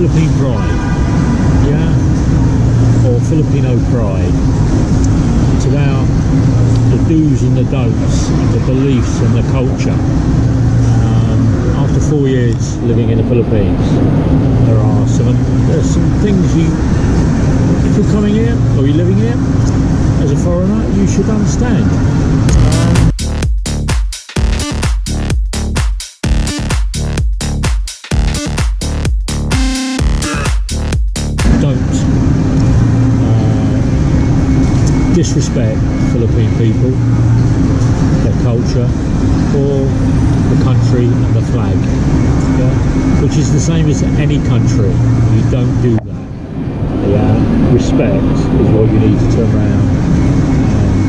Philippine pride, yeah, or Filipino pride. It's about the do's and the don'ts, and the beliefs and the culture. After 4 years living in the Philippines, there's some things if you're coming here or you're living here as a foreigner, you should understand. Don't disrespect Philippine people, their culture, or the country and the flag, yeah? Which is the same as any country. You don't do that. Yeah? Respect is what you need to turn around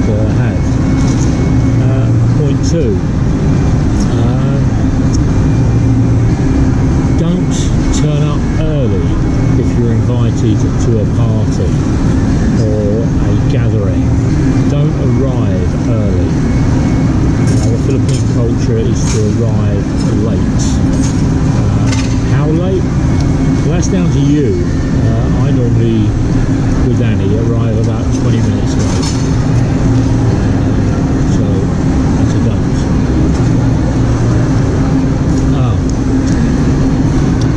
and have. Point two, don't turn up early if you're invited to a party or a gathering. Don't arrive early. The Philippine culture is to arrive late. How late? Well, that's down to you. I normally, with Annie, arrive about 20 minutes late. So that's a don't.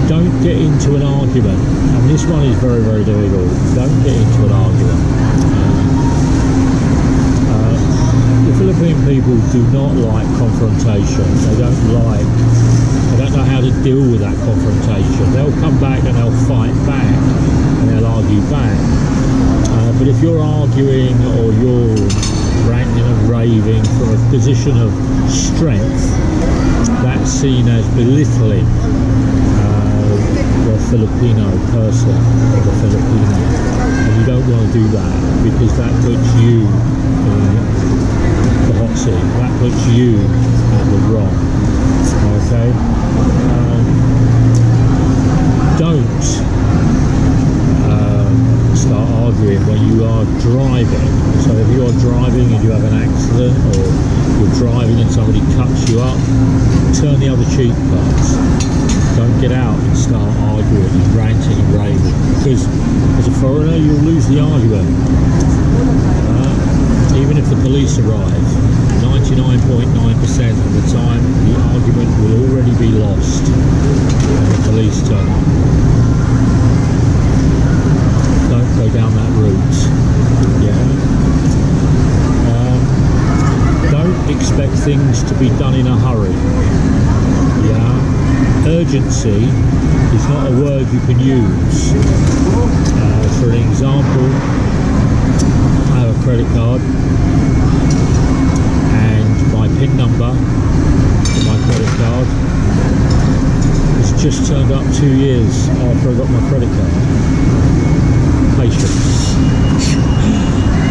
Don't get into an argument. And this one is very, very difficult. Don't get into an argument. Philippine people do not like confrontation. They don't know how to deal with that confrontation. They'll come back and they'll fight back and they'll argue back. But if you're arguing or you're ranting and raving from a position of strength, that's seen as belittling the Filipino person or the Filipino. And you don't want to do that because that puts you hot seat. That puts you at the wrong. Okay? Don't start arguing when you are driving. So if you are driving and you have an accident, or you're driving and somebody cuts you up, turn the other cheek parts. Don't get out and start arguing and ranting and raving, because as a foreigner you'll lose the argument. Even if the police arrive, 99.9% of the time the argument will already be lost when the police turn up. Don't go down that route. Yeah. Don't expect things to be done in a hurry. Yeah. Urgency is not a word you can use. For an example, I have a credit card and my PIN number for my credit card has just turned up 2 years after I got my credit card. Patience.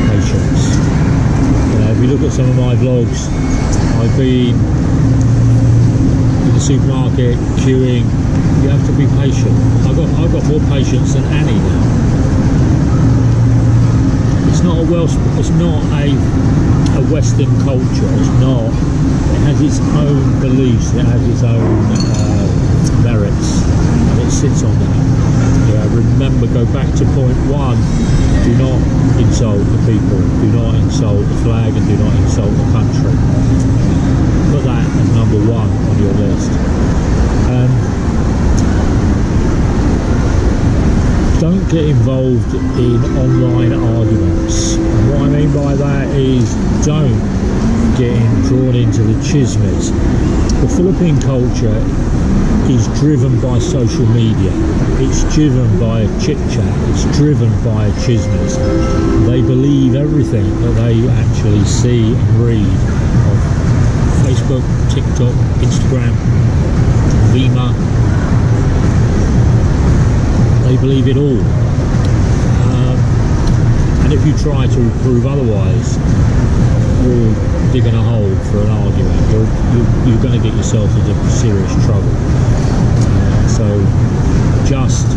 Patience. If you look at some of my vlogs, I've been in the supermarket queuing. You have to be patient. I've got more patience than Annie now. It's not a Western culture. It's not. It has its own beliefs. It has its own merits, and it sits on that. Yeah, remember, go back to point one. Do not insult the people. Do not insult the flag, and do not insult the country. Put that as number one on your list. Don't get involved in online arguments. And what I mean by that is don't get drawn into the chismes. The Philippine culture is driven by social media. It's driven by chit-chat. It's driven by chismes. They believe everything that they actually see and read on Facebook, TikTok, Instagram, Vima. They believe it all. And if you try to prove otherwise, you're digging a hole for an argument. You're going to get yourself into serious trouble. So just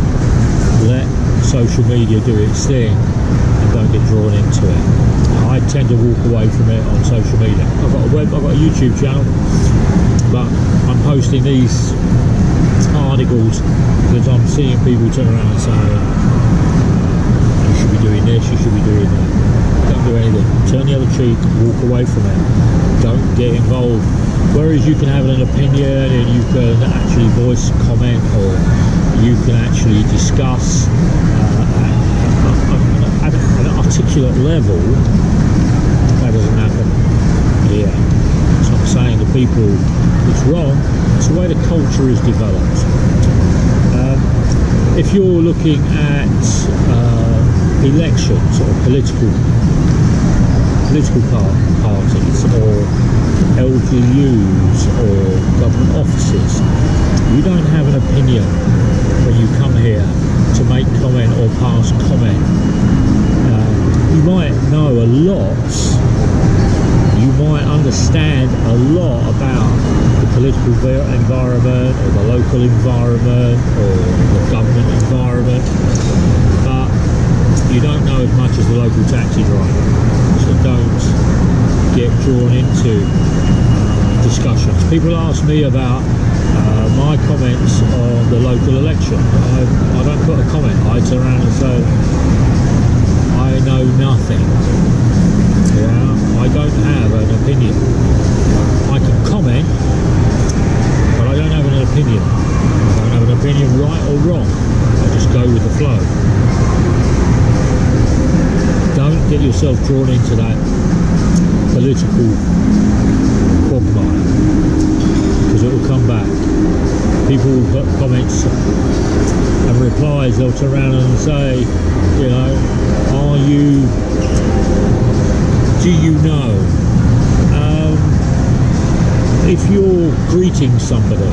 let social media do its thing and don't get drawn into it. I tend to walk away from it on social media. I've got a YouTube channel, but I'm posting these articles because I'm seeing people turn around and say, you should be doing this, you should be doing that. Don't do anything. Turn the other cheek, walk away from it. Don't get involved. Whereas you can have an opinion and you can actually voice a comment, or you can actually discuss at an articulate level, that doesn't happen here. So I'm saying to people, it's wrong. It's the way the culture is developed. If you're looking at elections or political parties or LGUs or government offices, you don't have an opinion when you come here to make comment or pass comment. You might know a lot, you might understand a lot about the political environment or the local environment or the government environment, but you don't know as much as the local taxi driver. So don't get drawn into discussions. People ask me about my comments on the local election. I don't put a comment. I turn around and say, I know nothing. Yeah, I don't have an opinion. I can comment, but I don't have an opinion. I don't have an opinion right or wrong. I just go with the flow. Don't get yourself drawn into that political quagmire, because it will come back. People will put comments and replies, they'll turn around and say, you know, do you know? If you're greeting somebody,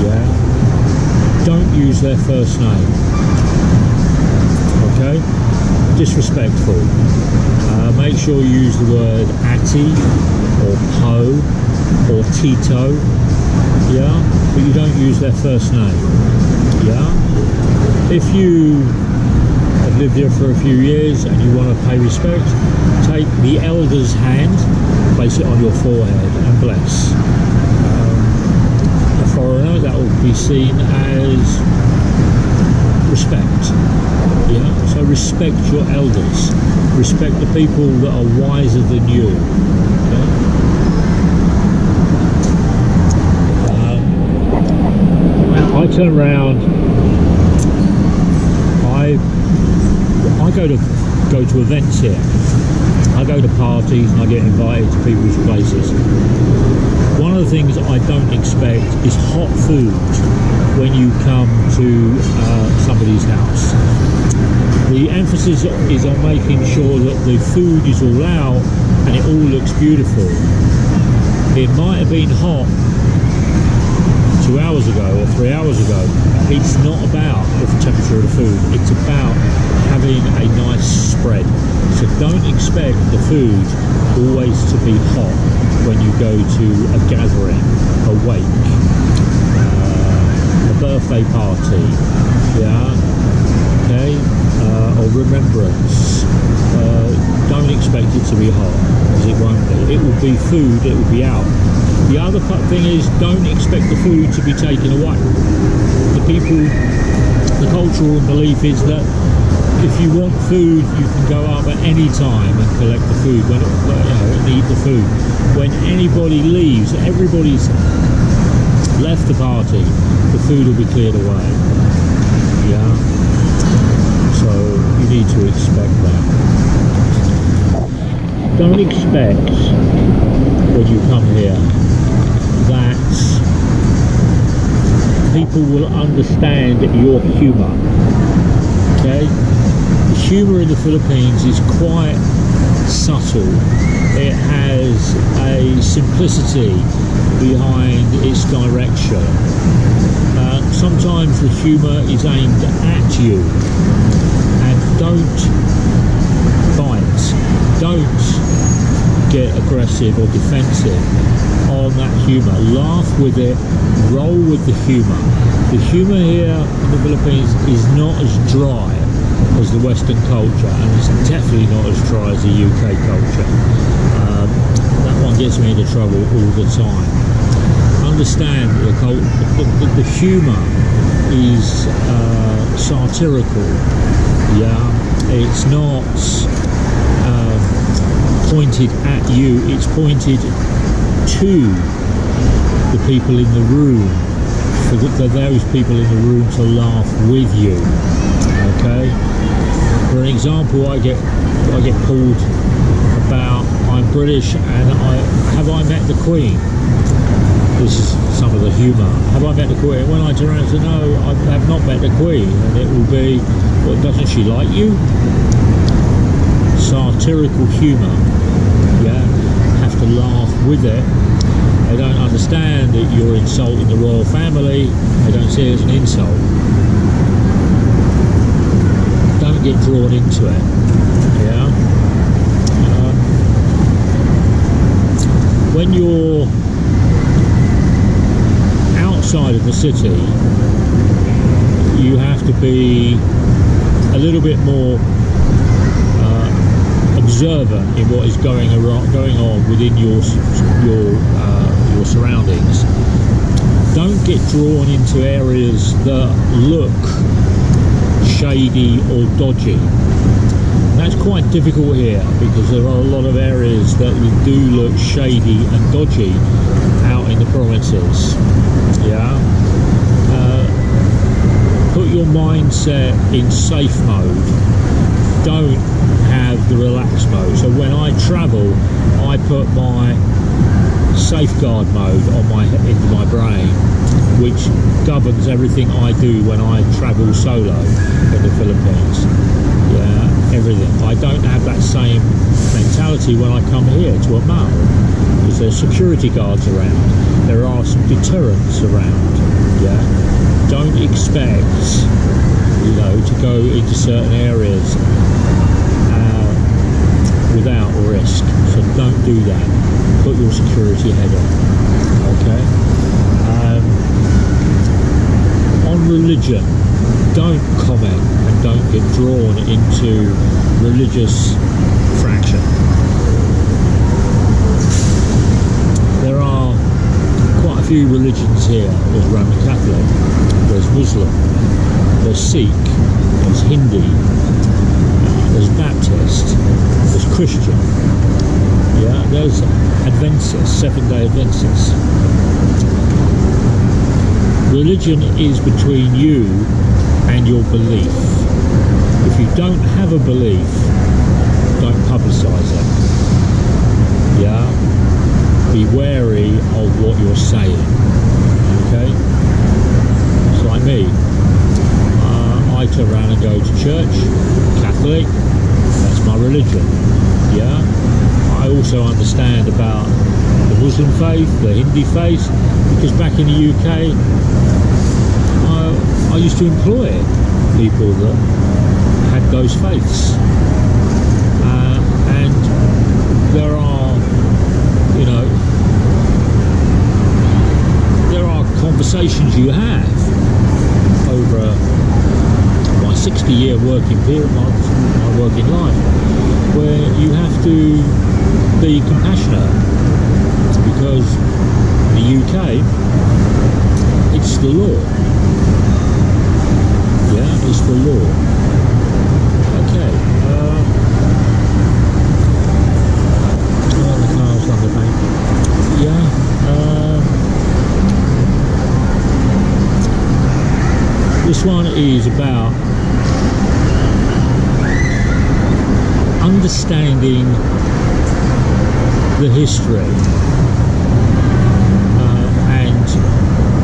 yeah, don't use their first name, okay? Disrespectful. Make sure you use the word Ati or Po or Tito, yeah, but you don't use their first name, yeah. If you have lived here for a few years and you want to pay respect, take the elder's hand, place it on your forehead and bless. A foreigner, that will be seen as respect. Yeah, so respect your elders, respect the people that are wiser than you. Okay? I turn around, I go to events here. I go to parties and I get invited to people's places. One of the things I don't expect is hot food when you come to somebody's house. The emphasis is on making sure that the food is all out and it all looks beautiful. It might have been hot 2 hours ago or 3 hours ago. It's not about the temperature of the food, it's about having a nice spread. So don't expect the food always to be hot when you go to a gathering, a wake, a birthday party, yeah, okay, or remembrance. Don't expect it to be hot, because it won't be. It will be food, it will be out. The other thing is, don't expect the food to be taken away. The cultural belief is that if you want food, you can go up at any time and collect the food, and eat the food. When anybody leaves, everybody's left the party, the food will be cleared away. Yeah. So you need to expect that. Don't expect when you come here that people will understand your humour. Okay? The humour in the Philippines is quite subtle. It has a simplicity behind its direction. Sometimes the humour is aimed at you, and don't bite, don't get aggressive or defensive on that humour. Laugh with it, roll with the humour. The humour here in the Philippines is not as dry as the Western culture, and it's definitely not as dry as the UK culture. That one gets me into trouble all the time. Understand the humour is satirical. Yeah, it's not pointed at you, it's pointed to the people in the room, for those people in the room to laugh with you. Okay, for an example, I get pulled about I'm British and have I met the Queen. This is some of the humour. Have I met the Queen? When I turn around and say no, I have not met the Queen, and it will be, well, doesn't she like you? Satirical humour. Yeah, have to laugh with it. They don't understand that you're insulting the royal family. They don't see it as an insult. Don't get drawn into it. Yeah. When you're outside of the city, you have to be a little bit more observant in what is going on within your surroundings. Don't get drawn into areas that look shady or dodgy. That's quite difficult here because there are a lot of areas that do look shady and dodgy out in the provinces. Yeah. Put your mindset in safe mode. Don't have the relaxed mode. So when I travel, I put my safeguard mode into my brain, which governs everything I do when I travel solo in the Philippines. Yeah, everything. I don't have that same mentality when I come here to a mall, because there's security guards around. There are some deterrents around. Yeah, don't expect, to go into certain areas without risk. So don't do that. Put your security head on. Okay. On religion, don't comment and don't get drawn into religious fraction. There are quite a few religions here. There's Roman Catholic, there's Muslim, there's Sikh, there's Hindi, there's Baptist, there's Christian, yeah, there's Adventists, Seventh-day Adventists. Religion is between you and your belief. If you don't have a belief, don't publicise it. Yeah, be wary of what you're saying. Okay, it's like me. I turn around and go to church, Catholic, that's my religion. Yeah, I also understand about the Muslim faith, the Hindi faith, because back in the UK, I used to employ people that had those faiths, and there are conversations you have over my 60-year working period, my working life, where you have to be compassionate, because in the UK it's the law. Yeah, it's the law. Okay. The car's on the bank. Yeah. This one is about understanding the history and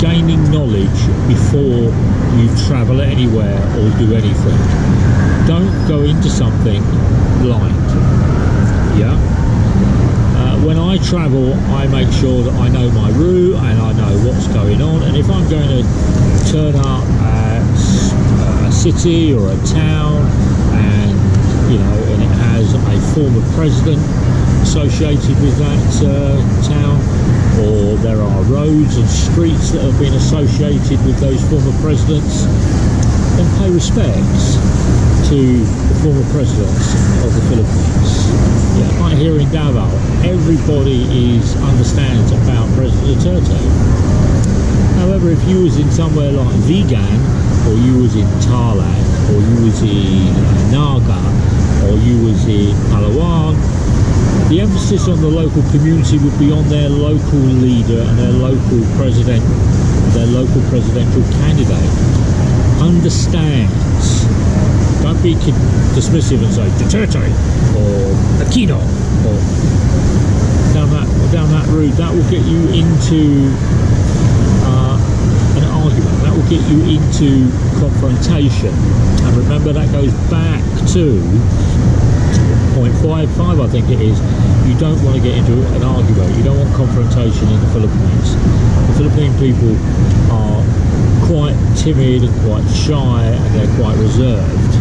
gaining knowledge before you travel anywhere or do anything. Don't go into something blind. Yeah. When I travel, I make sure that I know my route and I know what's going on. And if I'm going to turn up at a city or a town, and it has a former president associated with that town, or there are roads and streets that have been associated with those former presidents, then pay respects to the former presidents of the Philippines. Yeah, right here in Davao, everybody understands about President Duterte. However, if you was in somewhere like Vigan, or you was in Tarlac, or you was in Naga, or you was in Palawan, the emphasis on the local community would be on their local leader and their local presidential candidate. Understands. Don't be dismissive and say Duterte or Aquino or down that route. That will get you into an argument. That will get you into confrontation. And remember, that goes back to point 55, I think it is. You don't want to get into an argument. You don't want confrontation in the Philippines. The Philippine people are quite timid and quite shy, and they're quite reserved.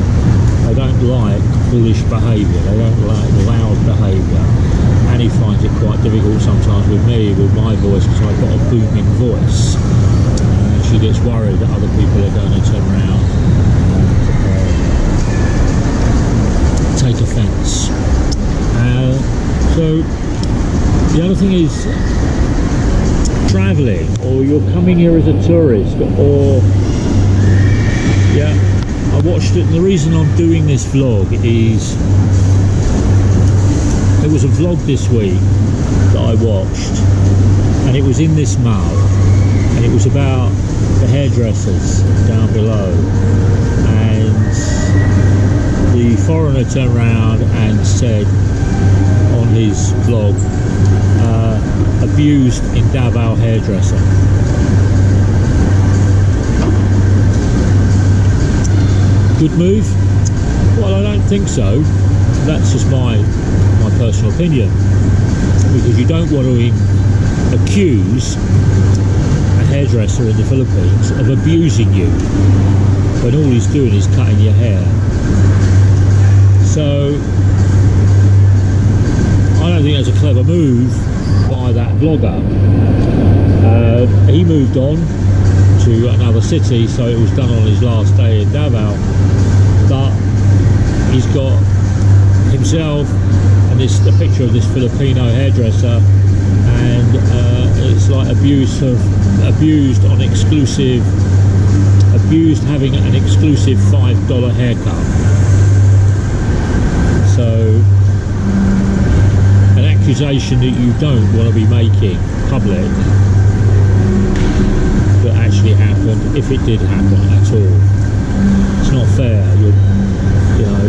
They don't like bullish behaviour. They don't like loud behaviour. And he finds it quite difficult sometimes with me, with my voice, because I've got a booming voice. She gets worried that other people are going to turn around and take offence. So the other thing is travelling, or you're coming here as a tourist, or I watched it, and the reason I'm doing this vlog is there was a vlog this week that I watched, and it was in this mall, and it was about the hairdressers down below, and the foreigner turned around and said on his vlog, abused in Davao hairdresser. Good move? Well, I don't think so. That's just my personal opinion, because you don't want to accuse a hairdresser in the Philippines of abusing you when all he's doing is cutting your hair. So I don't think that's a clever move by that vlogger. He moved on to another city, so it was done on his last day in Davao, but he's got himself and a picture of this Filipino hairdresser, and it's like abused having an exclusive $5 haircut. So an accusation that you don't want to be making public that actually happened, if it did happen at all. It's not fair.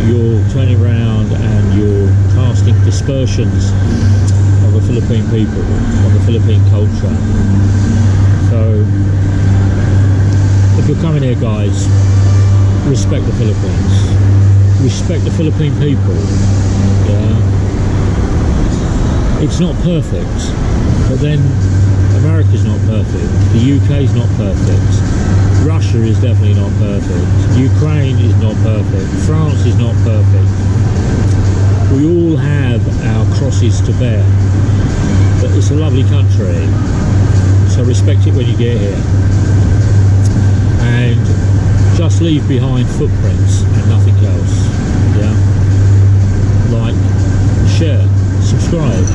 You're turning around and you're casting dispersions on the Philippine people, on the Philippine culture. So if you're coming here, guys, respect the Philippines, respect the Philippine people. It's not perfect, but then America's not perfect, the UK's not perfect, Russia is definitely not perfect, Ukraine is not perfect, France is not perfect. We all have our crosses to bear, but it's a lovely country, so respect it when you get here, and just leave behind footprints and nothing else. Like, share, subscribe.